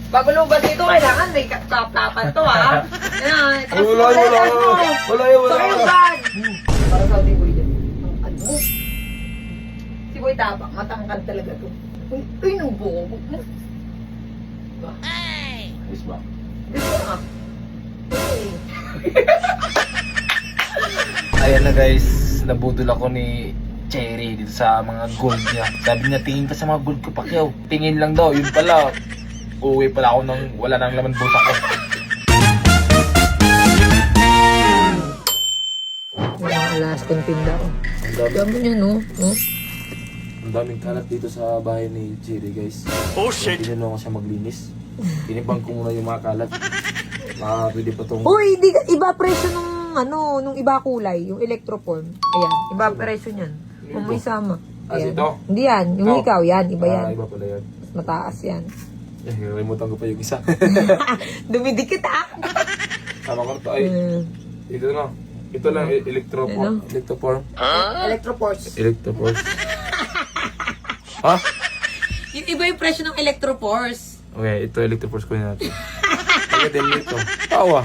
Bago lumabas dito, kailangan may tap-tapan to, ha? Yan. Wala yun. Sayugan! Para sa si Boy din. Ang ano? Si Boy tapang, matangkad talaga to. Uy, nung buko mo. Diba? Ayos ba? Gusto nga. Ayan na guys, nabudol ako ni Cherry dito sa mga gold niya. Sabi niya, tingin ka sa mga gold ko, Pacquiao. Tingin lang daw, yun pala. Uuwi pala ako nang wala nang laman buta ko. Mga alas kong tinda ko. Dami niya, no? Ang daming kalat dito sa bahay ni Cherry guys. Oh shit! Tinanong ko siya maglinis. Tinibang ko muna yung mga kalat. Pwede pa tong... Uy, iba presyo nung ano, nung iba kulay, yung electroform. Ayan, iba presyo niyan. Kung may sama. As Ayan. ito? Hindi yan, yung Ito? ikaw, yan, iba yan. Iba pala yan. Mas mataas yan. Remote ko pa yung isa. Dumidikit, ah! Sama ko ito. Ay, ito na. Ito lang, electroform. Electroform. Electroforce. Electroform. Ha? Yung iba yung presyo ng electroforce. Okay, ito electroforce ko natin. Kaya din ito. Tawa.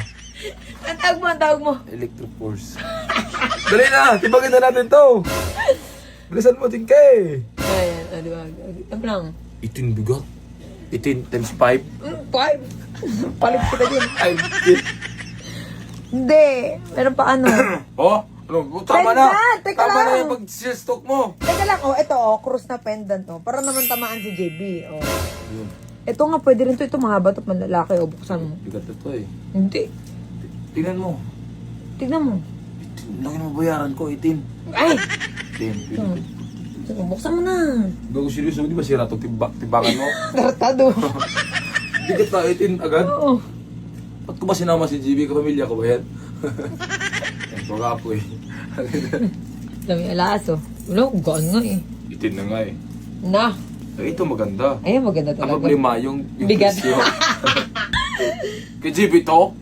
Ang tawag mo. Electroforce. Dali na! Tibagin na natin to! Bilisan mo din kay! Ayan, ano ba? Ano lang? 18 bigat. 18 times 5. 5. Palit kita din. Ay, kid. Hindi. Meron pa ano. Oh? Ano? Tama na! Pendant! Teka Tama na lang. yung mag-stock mo! Teka lang, oh, ito, oh, cruise na pendant, oh. Para naman tamaan si JB, oh. Yun. Ito nga, pwede rin to. Ito mahaba to, manlalaki, oh. Buksan mo. Bigat na to eh. Hindi. Tingnan mo. Tignan mo. Laki mo bayaran ko, 18. Ay! 10. Oh. Sige, buksan mo na. Bago seryoso, di ba sira to tibakan mo? Tartado. Bigat na 18 agad? Oo. Ba't ko ba sinama si GB? Kapamilya ko ba yan? Yan ko nga po eh. Dami alas, oh. Wala, gaan nga eh. 18 na nga eh. Na. Ay, ito maganda. Ayun, maganda Ang talaga. problema, yung Bigat. presyo. Kay GB to?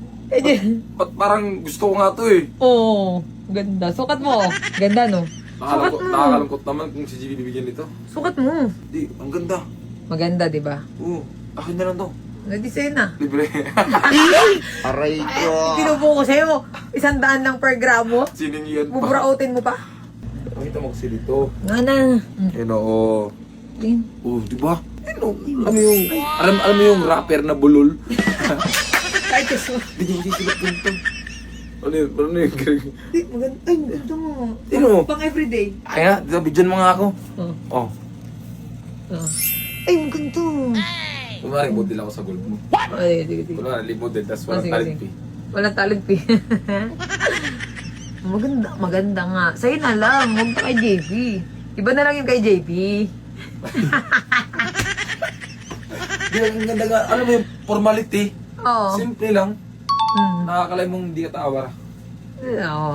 Ba't parang gusto ko nga to eh. Oo. Ganda. Sukat mo. Ganda, no? Sukat mo. Nakakalungkot naman kung si GB bibigyan nito. Sukat mo. Di, ang ganda. Maganda, di ba? Oo, akin na lang to. Na-design na. Libre. Aray ko. Tinubo ko sa'yo. 100 lang per gramo. Siningian pa. Buburautin mo pa. Pakita mo kasi dito. Nga na. Yan o. Yun. Oh, di ba? Ano, alam mo yung rapper na bulol? Kahit gusto. Hindi ko sisilip dito. Ano yun? Ano yun? Di, maganda. Ay, maganda mo. Sino? Pang everyday. Kaya, bidyan mo nga ako. Oh. Oh. Oh. Ay, maganda. Kunwari, model ako sa gold mo. Ay, sige, sige. Kunwari, model, tas Ah, walang sige, talent sige. fee. Walang talent fee. Maganda, maganda nga. Sa'yo na lang, huwag pa kay JB. Iba na lang yung kay JB. Di, ang ganda nga. Alam mo yung formality? Oo. Simple lang. Hmm. Nakakalay mong hindi ka tawa. Oo.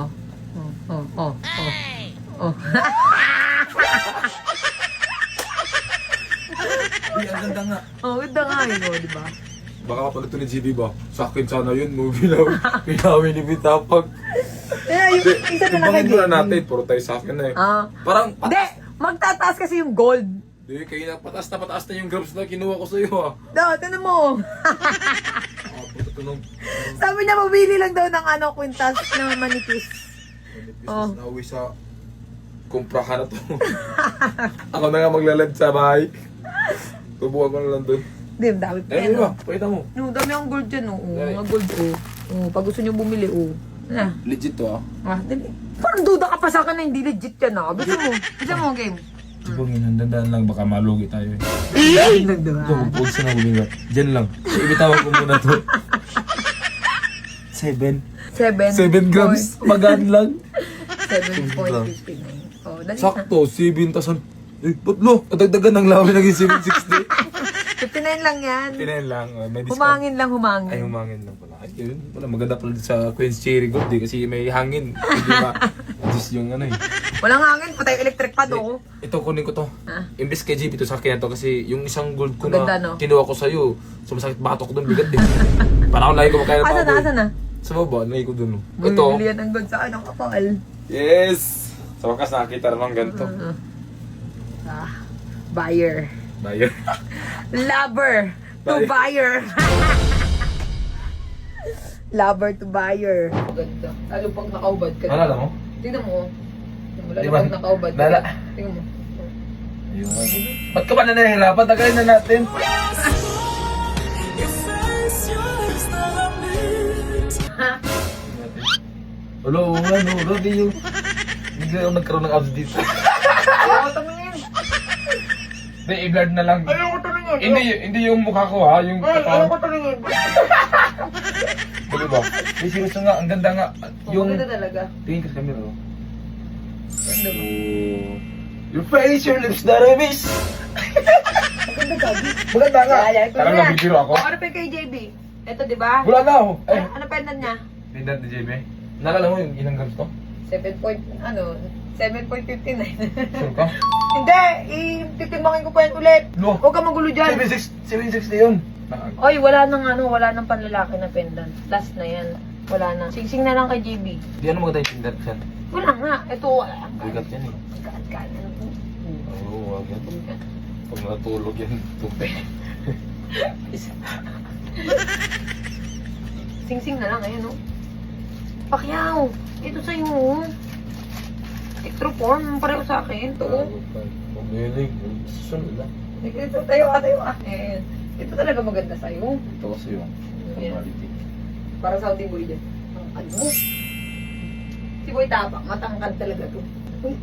Oh, oh, oh. Oh. Ay, ang ganda nga. Oh, ganda nga yun, oh, di ba? Baka kapag ito ni GB ba? Sa akin sana yun, movie lang. Pinawin ni Bitapag. Eh, yung isa na lang kay Ibangin muna JB. natin, puro tayo sa akin na eh. Ah. Parang, Hindi, magtataas kasi yung gold. Di, kayo na pataas na yung grams na kinuha ko sa iyo ah. Daw, tinan mo. Puto to nung Sabi niya, mabili lang daw ng ano, kwintas na manipis. business na uwi sa kumprahan na to. Ako na nga maglalad sa bahay. Tubuhan ko na lang doon. Hindi, ang dami pa Eh, yan. di ba? Oh. Pakita mo. No, dami ang gold dyan, oh. Ay. Mga gold, oh. Oh, pag gusto niyo bumili, oh. Na. Legit to ah. Ah, dali. Parang duda ka pa sa akin na hindi legit yan, ah. Bisa mo. Bisa mo, game. Tubangin, handandaan lang, baka malugi tayo eh. Nagduha. Huwag sa nang bumingat. Diyan lang. Ibitawan ko muna to. 7 grams. Magaan lang. 7.59. Oh, dali na. Sakto, 7,000. Eh, ba't lo? Kadagdagan ng lawi naging 760. 59 lang yan. Tinayin lang. May discount. Humangin lang, humangin. Ay, humangin lang pala. Ay, yun. Wala, maganda pala sa Queen's Cherry Gold eh. Kasi may hangin. Hindi ba? Just yung ano eh. Walang hangin, patay electric pad, oh. Ito, kunin ko to. Ah. Imbes kay JP to sa akin to kasi yung isang gold ko Maganda, na no? kinuha ko sa'yo. Sumasakit batok ko doon, bigat eh. Para akong lagi ko makain ng Asa na, baboy. asa na? Sa baba, lagi ko doon. Ito. Bumili yan ang gold sa akin, ang kapal. Yes! Sa wakas nakakita naman ganito. Ah, buyer. Bayan. Lover. to buyer. Lover to buyer. Ganda. Lalo pag nakaubad ka. Alala mo? Tingnan mo. Lalo Di ba? pag nakaubad ka. Lala. Tingnan mo. Ayun nga. Ba't ka ba na nahihirapan? Tagalin na natin. Ha? Ulo, ano, di yung... Hindi ako nagkaroon ng abs dito. Ayoko tanungin. Hindi, i-blurred na lang. Ayoko tanungin. Hindi yung mukha ko ha, yung Ay, katawan. ayoko tanungin. Di ba? Di seryoso nga, ang ganda nga. Yung... Yung... Maganda talaga. Tingin ka sa camera, oh. Ganda ba? Oh. Your face, your lips, that I miss. Maganda gabi. Maganda nga. Yaya, ito Parang na. nabibiro ako. O, ano pa yung kay JB? Ito, di ba? Wala na ako. Ay, Ano pendant niya? Pindad ni JB. Nalala mo yung ilang grams to? 7.59. Sure ka? Hindi, titimbangin ko pa yan ulit. No. Huwag ka magulo dyan. 760 yun. Oy, wala nang panlalaki na pendant. Last na yan. Wala na. Singsing na lang kay JB. Di ano maganda yung pindad yan? Wala nga. Ito, wala. Bigat yan eh. Gaan-gaan. Oo, wag yan. Pag natulog yan, tupe. Singsing na lang, ayun, oh. Pacquiao, ito sa'yo. Electroform, pareho sa akin. Ito, oh. Pamilig. Susunod lang. Ito, tayo ka. Ayan. Ito talaga maganda sa'yo. Ito kasi yung Ayan. quality. Para sa Saudi boy dyan. Ang ano? Si Boy Tapak, matangkad talaga to.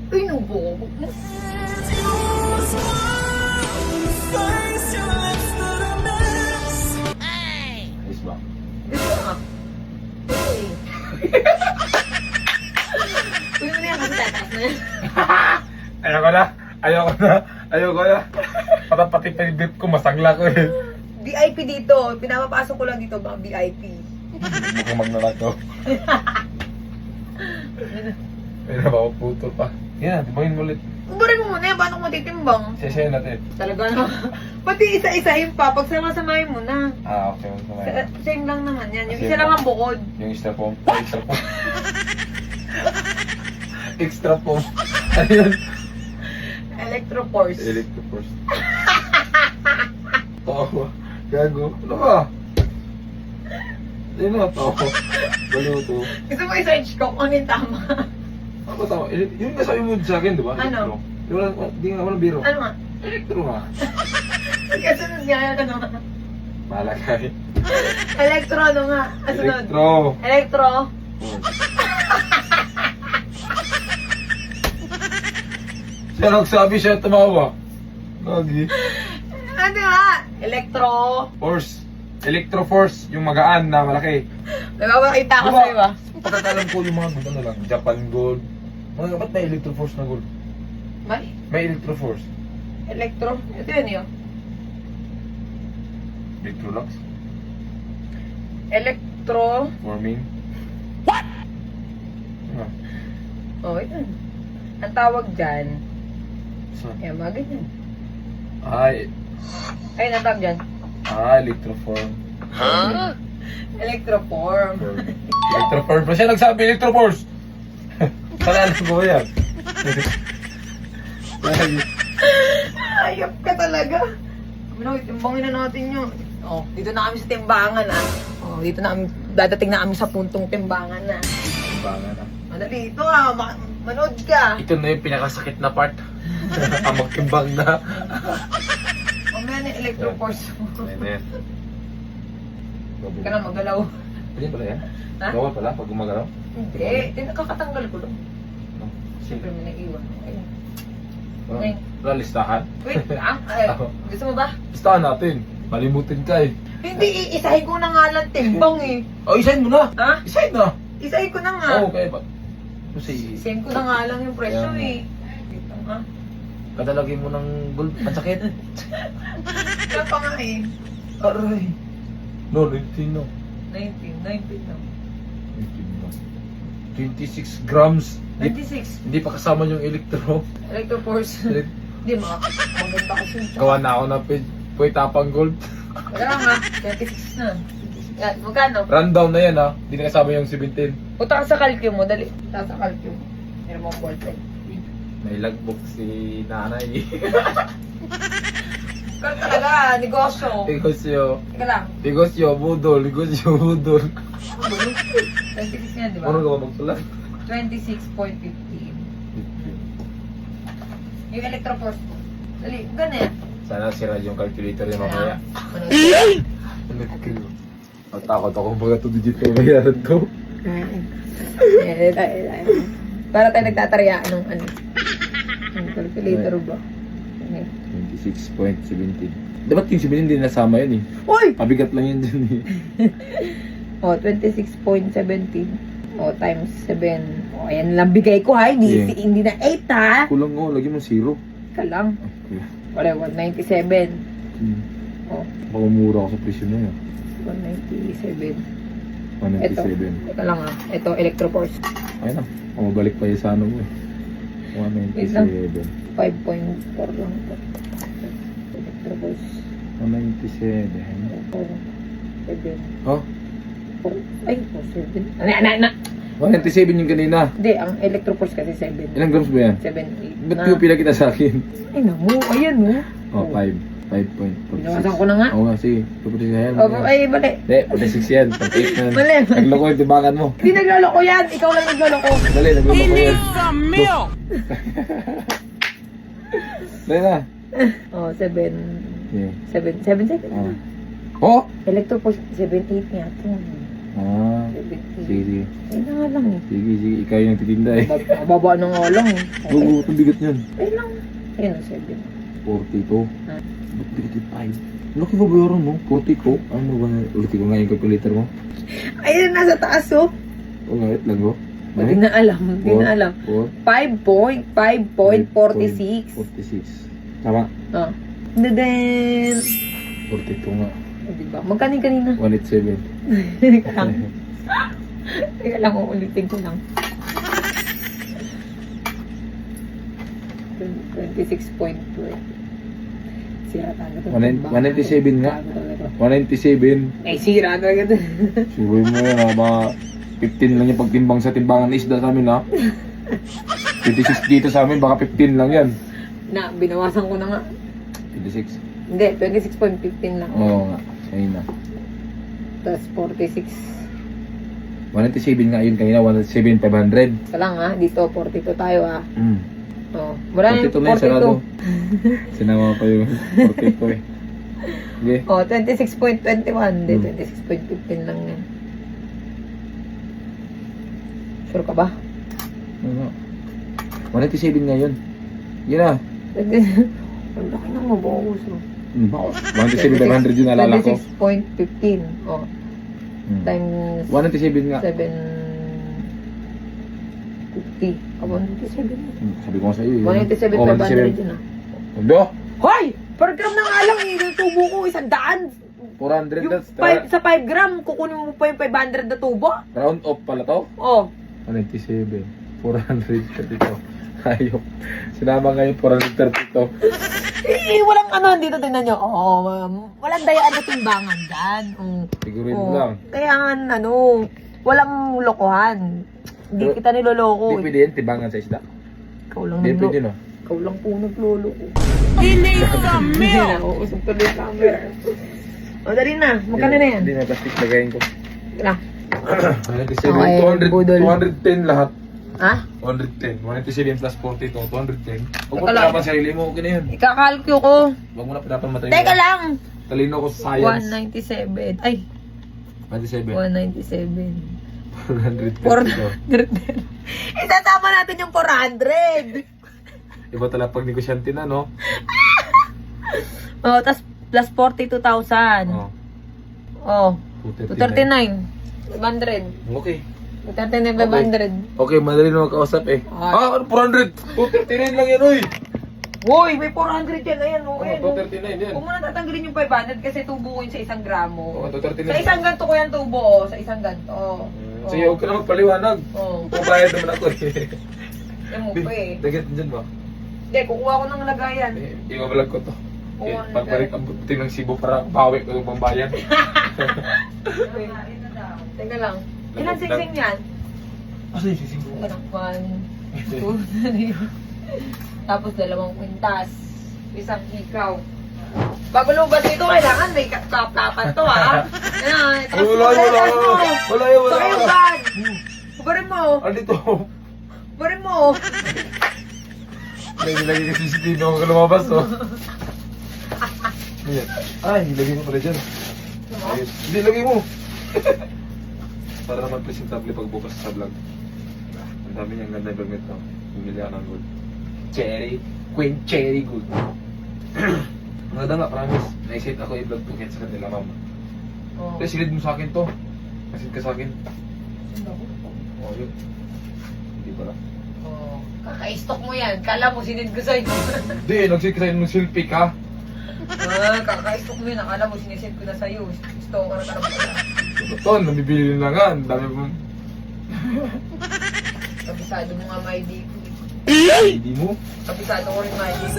Uy, nung buko. Ayos ba? Gusto ka? Uy. Uy, mo na yan kasi tataas na yan. Ayoko na. Pati pinibit ko, masangla ko eh. VIP dito. Pinapapasok ko lang dito mga VIP. Mukhang magnanakaw. May napapaputol pa. Yan, timbangin mo ulit. Ubarin mo muna yan. Paano ko matitimbang? Sesaya natin. Talaga na. Pati isa-isahin pa. Pag sama-samahin mo na. Okay. Kumain. Same lang naman yan. Yung Same isa lang lang. ang bukod. Yung extra foam. Extra foam. Ano yun? Electroforce. Electroforce. Tawa. Gago. Ano ba? Hindi na, tawa. Baliw to. Gusto mo i-search ko kung ano yung tama. Ano ba tawa? Yun nga sabi mo sa akin, di ba? Ano? Electro. Di nga, walang biro. Ano nga? Electro nga. Kasunod nga yan. Ano nga? Bahala ka eh. Electro ano nga? Kasunod. Electro. Electro. Siya nagsabi siya tumawa. Lagi. Ano nga? Electro. Force. Electro force. Yung magaan na malaki. Nagpapakita ko Diba? sa'yo ba? Pagkakalam ko yung mga gold ano lang. Japan gold. Mga ba't may electro force na gold? May May electro force. electro. Ito yun yun. Electrolux. Electro. Forming. What? Ah, Oh, yun. Ang tawag dyan. saan? Kaya mga ganyan. Ay. Ayun ang tawag dyan. Electroform. Electroform. Electroform. Pa siya nagsabi, electroforce. Pala alam ko ba yan? Lagi. Ayop ka talaga. Ano, timbangin na natin yun. Oh, dito na kami sa timbangan ah. Oh, dito na kami, dadating na kami sa puntong timbangan na. Banga na. Madali ito ah, manood ka. Ito na yung pinakasakit na part. Ang magtimbang na. Mamaya na electroforce mo. Ayan. Huwag ka na magalaw. Pwede pala yan? Ha? Bawal pala pag gumagalaw? Hindi, nakakatanggal ko lang. No. Siyempre may naiwan. Ayun. Wala listahan? Wait lang, ay, gusto mo ba? Listahan natin. Malimutin ka eh. Hindi, isahin ko na nga lang timbang eh. Oh, isahin mo na! Ha? Isahin na! Isahin ko na nga. Oo, kaya ba? Kasi, Same ko na nga lang yung presyo Kaya nga. eh. Dito nga. kadalagin mo ng gold. Ang sakit. Kaya pa nga eh. Aray. No, 19 no. 19 na. 19 no. 26 grams. 26. Hindi pa kasama yung electro. Electroforce. Hindi, maganda kasi yun. Gawa na ako ng Puy Tapang Gold. Wala nga, 26 na. Yan, magkano? Rundown na yan ha. Hindi na kasama yung 17. Punta ka sa calcium mo, dali. Punta sa calcium. Meron mong ballpen. May logbook si nanay. Kaya talaga, negosyo. Negosyo. Teka lang. Negosyo, budol. Negosyo, budol. 26 yan, di ba? Ano ka magsulat? 26.15. Yung electroforce ko. Dali, ganyan. Sana sira yung calculator niya mamaya. Ano? Matakot ako mga 2 digit na bayaran to. Para tayo nagtatarayaan ng ano. Yung calculator ba? Okay. 26.17. Dapat yung 17 din nasama yun eh. Uy! Pabigat lang yun dun eh. Oh, 26.17. Oh, times 7. Oh, ayan lang bigay ko ha. Hindi, Yeah. hindi na 8 ha. Kulang mo, lagi mo 0. Ka lang. Okay. Wala, 197. Oh, Baka mura ako sa presyo na yun. 197. 197. Teka lang ha. Ito, electroforce. Ayun na. Mabalik pa yung sa ano mo eh. 197. 5.4 lang ito. Electroforce. 197. 7. Oh? Ay, 7. Na. 197 yung kanina. Hindi, ang electroforce kasi 7. Ilang grams ba yan? 7, 8. Ba't yung pila kita sa akin? Ay, namu. Ayan, no. Oh, 5.46. Binawasan ko na nga. Oo nga, sige. Puputi sa yan. Oh, ay, mali. Hindi, puti 6 yan. Pag 8 na. Mali. Nagloko yung tibangan mo. Hindi nagloloko yan. Ikaw lang nagloloko. Dali, nagloko yan. Dali na. Oh, 7. Yeah. 7 seconds. Oh! Electroforce, 7, 8 nga ito. Ah. 7, 8. Sige, sige. Ay, na nga lang eh. Sige, sige. Ikaw yung nagtitinda eh. Mababa na nga lang eh. Oo, itong bigat yan. Ay lang. Ayun, 7. 42. Ah. Ba't 35? Laki ba bayaran mo? 42? Ano ba? Ulitin ko nga yung calculator mo. Ayun, nasa taas oh. Oo nga, wait lang ko. Hindi na alam. Hindi na alam. 5.46. 46. Tama. Oh. And then, 42 nga. diba? Magkano yung kanina? 187. Teka lang. Teka lang, uulitin ko lang. 26.2. Sira talaga. 197 nga. 197. Ay, sira talaga. Suroy mo yan ha. Mga 15 lang yung pagtimbang sa timbangan ng isda sa amin ha. 26 dito sa amin, baka 15 lang yan. Na, binawasan ko na nga. 26. Hindi, 26.15 lang. Oo nga. Ayun na. Tapos 46. 197 nga yun kanina. 197,500. Ito lang ha, dito 42 tayo ha. Oh, wala yung 42 na yun, sarado. 42. Sinama pa yung 42 eh. Okay. Oh, 26.21. Hindi, 26.15 lang yan. Sure ka ba? Ano? 197 nga yun. Yun na. Ang laki nang mabawas oh. 197,500 yun nalala ko. 26.15. Oh, times 197 nga. 750. 197. Sabi ko nga sa'yo yun. 197,500 yun ah. Hindi ah. Hoy! Per gram na nga lang eh. Yung tubo ko, 100. 400 Yung that's 5, sa 5 gram, kukunin mo pa yung 500 na tubo. round off pala to. Oh. 197. 400 ka dito. Ayok. Sinama nga yung 432. Eh, walang ano dito, tingnan nyo. Oh, walang dayaan na timbangan dyan. Sigurin mo lang. Kaya nga, ano, walang lokohan. Hindi kita niloloko. Hindi pwede yan, tibangan sa isda. Ikaw lang Hindi pwede no. Ikaw lang po nagloloko. Hindi na, uusap tuloy yung camera. O, dali na. Magkano na yan? Hindi na, plastic lagayin ko. Tara. 197, Okay, 200, budol. 210 lahat. Ha? 110. 197 plus 42, 210. Huwag mo Teka lang. pinapan sa sarili mo, okay na yun. Ikakalkyo ko. Huwag mo na pinapan matay. Teka lang. Talino ko sa science. 197. Ay, 197. 197. 400. 400. Isasama natin yung 400. Iba talaga pag negosyante na, no? Oh, tas plus 42,000. Oh. Oh, 239. 239. 500. Okay. 239, 500. Okay, madali na makausap eh. Ah. 400! 239 lang yan, oy! Hoy, may 400 yan. Ayan, oh. Oh, Ayan, oh. 239 yan. Huwag mo na tatanggalin yung 500 kasi tubo ko yun sa isang gramo. Oh, 239. Sa isang ganto ko yan tubo, oh. Sa isang ganto. Oh. Sige, huwag ka na magpaliwanag. Oh. Pumayad naman ako eh. Yan mo pa eh. Dagat dyan ba? Hindi, kukuha ko ng lagayan. Ibabalag ko to. Oo, Eh, pagbalik ang buti ng Cebu para bawi ko yung pambayan. Teka lang. Ilan sing-sing yan? Asa yung sising ko? Teka lang. 1, 2, 3. Tapos 2 kwintas. Isang ikaw. Bago lumabas dito, kailangan may kapapan to, ha? Ayan, taas mo, Wala, taas wala. mo. Wala yun, wala. Baka yung bag. Hubarin mo. Ano dito? Hubarin mo. May nilagay kasi si Tino ako lumabas, oh. Ayan. Ay, nilagay mo pala dyan. Ayun. Hindi, lagay mo. Para naman presentable pagbukas sa vlog. Ang dami niyang ganda yung vlog nito. Bumili ako ng gold. Cherry. Queen Cherry Gold. Maganda nga, promise. Naisip ako i-vlog to sa kanila, mama. Oh. Kasi silid mo sa akin to. Kasid ka sa akin. Oh, yun. Hindi pala. Oh, kaka-stock mo yan. Kala mo sinid ko sa'yo. Hindi, nagsid ka sa'yo ng selfie ka. Kaka-stock mo yun. Akala mo sinisend ko na sa'yo. Stalker ka na pala. Totoo, nabibili na nga. Ang dami mo. Kabisado mo nga may di ko. Hindi mo. Kabisado ko rin may di ko.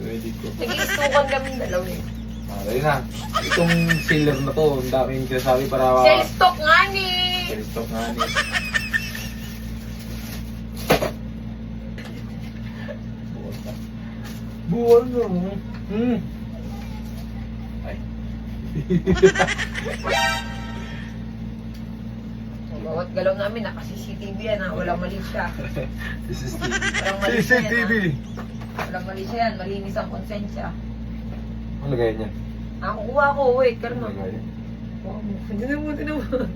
Ready ko. Nag-i-stockan kami dalawa eh. Ayun na. Itong seller na to, ang daming sinasabi para... Sell stock nga ni! Sell stock nga ni. Buwan na. Ay. Bawat galaw namin, naka-CCTV yan ha. Walang mali siya. This is Walang mali siya yan, CCTV. ha? Walang mali siya yan. Malinis ang konsensya. Ano lagay niya? Kukuha ko. Wait, karma. Ano lagay? Tinan mo.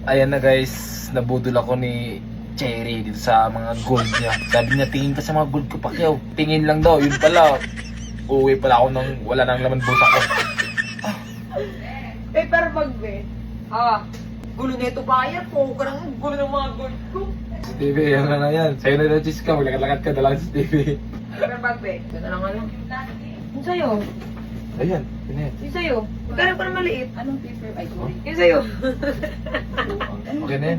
Ayan na guys, nabudol ako ni Cherry dito sa mga gold niya. Sabi niya, tingin ka sa mga gold ko, Pacquiao. Tingin lang daw, yun pala. Uuwi pala ako nang wala nang laman busa ko. Paper bag, be. Gulo nito pa yan. Puko ka ng gulo ng mga gold ko. Si TV, yan na yan. Sa'yo na na-cheese ka, maglakad-lakad ka, dala si TV. Paper bag, be. Ito na lang ano. Yung sa'yo. Ayan, yun na yan. Yung sa'yo. Magkano pa na maliit? Anong paper? Ay, sorry. Yung sa'yo. Okay na yan.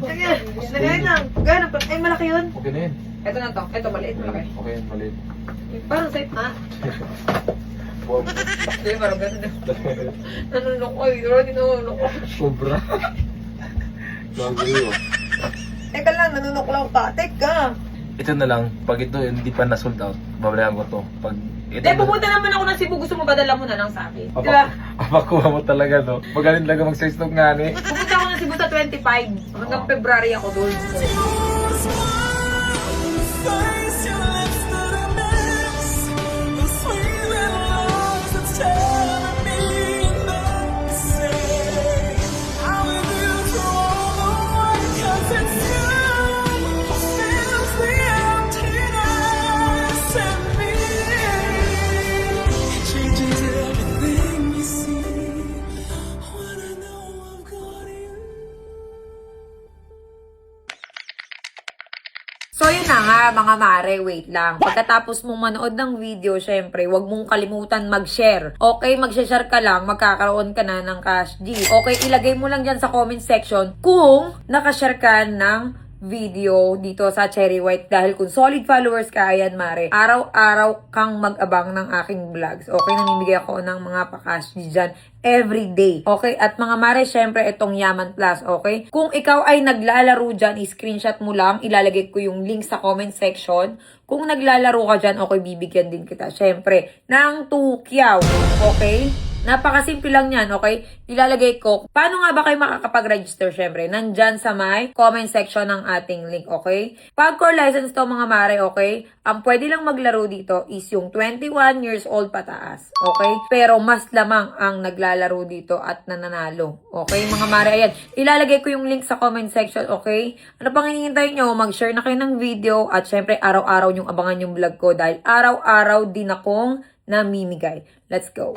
Lagyan lang. Gano'n pa. Ay, malaki yun. Okay na yan. Ito na to. Ito, maliit, malaki. Okay, maliit. Parang safe, ha? Wow. Hindi, parang gano'n. Nanunok ko. Hindi nanunok ko. Sobra. Bago yun. Teka lang, nanunok lang pa. Teka. Ito na lang, pag ito hindi pa na-sold out, babalayan ko to. Pag ito Eh, pupunta naman ako ng Cebu. Gusto mo badala mo na lang sa akin. Papa, Di ba? papakuha mo talaga, no? Magaling talaga mag-size ng nga, ni. Pupunta ako ng Cebu sa 25. Hanggang February ako doon. So yun na nga mga mare, wait lang. Pagkatapos mong manood ng video, syempre, wag mong kalimutan mag-share. Okay, mag-share ka lang, magkakaroon ka na ng Cash G. Okay, ilagay mo lang dyan sa comment section kung nakashare ka ng video dito sa Cherry White. Dahil kung solid followers ka, ayan mare, araw-araw kang mag-abang ng aking vlogs. Okay, namimigay ako ng mga pa-Cash G dyan everyday. Okay? At mga mare, syempre, itong Yaman Plus. Okay? Kung ikaw ay naglalaro dyan, i-screenshot mo lang. Ilalagay ko yung link sa comment section. Kung naglalaro ka dyan, okay, bibigyan din kita. Syempre, ng 2 kyaw. Okay? Napakasimple lang yan, okay? Ilalagay ko. Paano nga ba kayo makakapag-register? Syempre, nandyan sa may comment section ng ating link, okay? Pag core license to mga mare, okay? Ang pwede lang maglaro dito is yung 21 years old pataas, okay? Pero mas lamang ang naglalaro dito at nananalo, okay? Mga mare, ayan. Ilalagay ko yung link sa comment section, okay? Ano pang hinihintay nyo? Mag-share na kayo ng video at syempre, araw-araw yung abangan yung vlog ko dahil araw-araw din akong namimigay. Let's go!